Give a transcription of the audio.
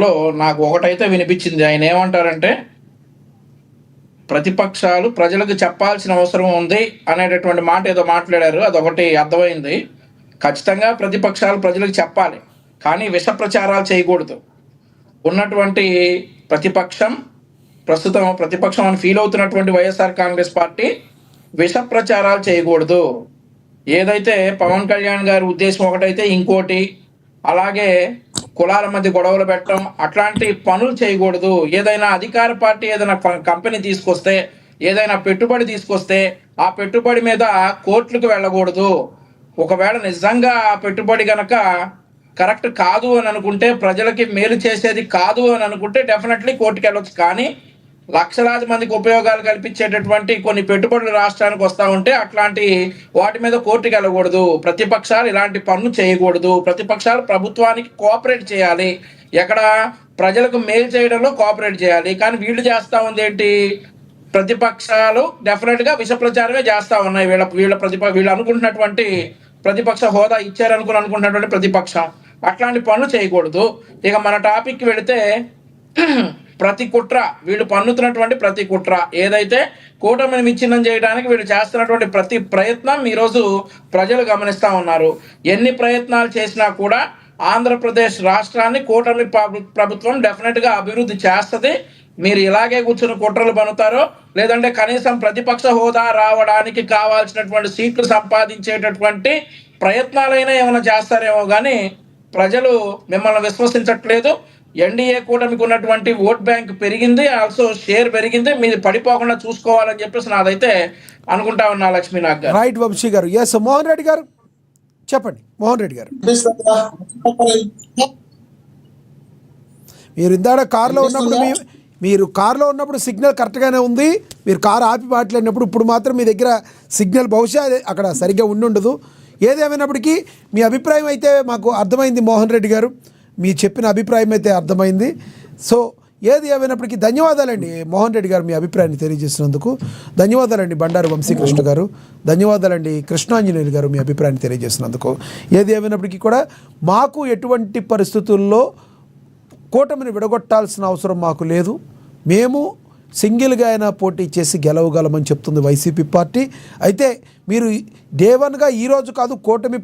లో నాకు ఒకటైతే వినిపించింది. ఆయన ఏమంటారంటే, ప్రతిపక్షాలు ప్రజలకు చెప్పాల్సిన అవసరం ఉంది అనేటటువంటి మాట ఏదో మాట్లాడారు. అదొకటి అర్థమైంది. ఖచ్చితంగా ప్రతిపక్షాలు ప్రజలకు చెప్పాలి. కానీ విష ప్రచారాలు చేయకూడదు. ఉన్నటువంటి ప్రతిపక్షం, ప్రస్తుతం ప్రతిపక్షం అని ఫీల్ అవుతున్నటువంటి వైఎస్ఆర్ కాంగ్రెస్ పార్టీ విష ప్రచారాలు చేయకూడదు. ఏదైతే పవన్ కళ్యాణ్ గారి ఉద్దేశం ఒకటైతే ఇంకోటి, అలాగే కులాల మధ్య గొడవలు పెట్టడం అట్లాంటి పనులు చేయకూడదు. ఏదైనా అధికార పార్టీ ఏదైనా కంపెనీ తీసుకొస్తే, ఏదైనా పెట్టుబడి తీసుకొస్తే ఆ పెట్టుబడి మీద కోర్టులకు వెళ్ళకూడదు. ఒకవేళ నిజంగా ఆ పెట్టుబడి గనక కరెక్ట్ కాదు అని అనుకుంటే, ప్రజలకి మేలు చేసేది కాదు అని అనుకుంటే డెఫినెట్లీ కోర్టుకు వెళ్ళొచ్చు. కానీ లక్షలాది మందికి ఉపయోగాలు కల్పించేటటువంటి కొన్ని పెట్టుబడులు రాష్ట్రానికి వస్తూ ఉంటే అట్లాంటి వాటి మీద కోర్టుకు వెళ్ళకూడదు. ప్రతిపక్షాలు ఇలాంటి పనులు చేయకూడదు. ప్రతిపక్షాలు ప్రభుత్వానికి కోఆపరేట్ చేయాలి. ఎక్కడ ప్రజలకు మేలు చేయడంలో కోఆపరేట్ చేయాలి. కానీ వీళ్ళు చేస్తూ ఉంది ఏంటి? ప్రతిపక్షాలు డెఫినెట్గా విష ప్రచారమే చేస్తూ ఉన్నాయి. వీళ్ళు అనుకుంటున్నటువంటి ప్రతిపక్ష హోదా అనుకుంటున్నటువంటి ప్రతిపక్షం అట్లాంటి పనులు చేయకూడదు. ఇక మన టాపిక్కి వెళితే, ప్రతి కుట్ర, వీళ్ళు పన్నుతున్నటువంటి ప్రతి కుట్ర, ఏదైతే కూటమిని విచ్ఛిన్నం చేయడానికి వీళ్ళు చేస్తున్నటువంటి ప్రతి ప్రయత్నం ఈరోజు ప్రజలు గమనిస్తూ ఉన్నారు. ఎన్ని ప్రయత్నాలు చేసినా కూడా ఆంధ్రప్రదేశ్ రాష్ట్రాన్ని కూటమి ప్రభుత్వం డెఫినెట్గా అభివృద్ధి చేస్తుంది. మీరు ఇలాగే కూర్చుని కుట్రలు పన్నుతారో, లేదంటే కనీసం ప్రతిపక్ష హోదా రావడానికి కావాల్సినటువంటి సీట్లు సంపాదించేటటువంటి ప్రయత్నాలైనా ఏమైనా చేస్తారేమో కానీ ప్రజలు మిమ్మల్ని విశ్వసించట్లేదు. ఎన్డీఏ కూటమికి ఉన్నటువంటి ఓట్ బ్యాంక్ పెరిగింది, ఆల్సో షేర్ పెరిగింది. మీరు పడిపోకుండా చూసుకోవాలని చెప్పేసి నాదైతే అనుకుంటా ఉన్నా. లక్ష్మీనాథ్ గారు. రైట్ వంశీ గారు. ఎస్ మోహన్ రెడ్డి గారు చెప్పండి. మోహన్ రెడ్డి గారు, మీరు ఇందాక కారులో ఉన్నప్పుడు సిగ్నల్ కరెక్ట్గానే ఉంది. మీరు కారు ఆపి మాట్లాడినప్పుడు ఇప్పుడు మాత్రం మీ దగ్గర సిగ్నల్ బహుశా అక్కడ సరిగ్గా ఉండుండదు. ఏదేమైనప్పటికీ మీ అభిప్రాయం అయితే మాకు అర్థమైంది మోహన్ రెడ్డి గారు. మీ చెప్పిన అభిప్రాయం అయితే అర్థమైంది. సో ఏది ఏమైనప్పటికీ ధన్యవాదాలండి మోహన్ రెడ్డి గారు, మీ అభిప్రాయాన్ని తెలియజేసినందుకు ధన్యవాదాలండి. బండారు వంశీకృష్ణ గారు ధన్యవాదాలండి. కృష్ణాంజనేయులు గారు మీ అభిప్రాయాన్ని తెలియజేసినందుకు. ఏది ఏమైనప్పటికీ కూడా మాకు ఎటువంటి పరిస్థితుల్లో కూటమిని విడగొట్టాల్సిన అవసరం మాకు లేదు. మేము సింగిల్గా అయినా పోటీ చేసి గెలవగలమని చెప్తుంది వైసీపీ పార్టీ. అయితే మీరు డే 1గా ఈరోజు కాదు, కూటమి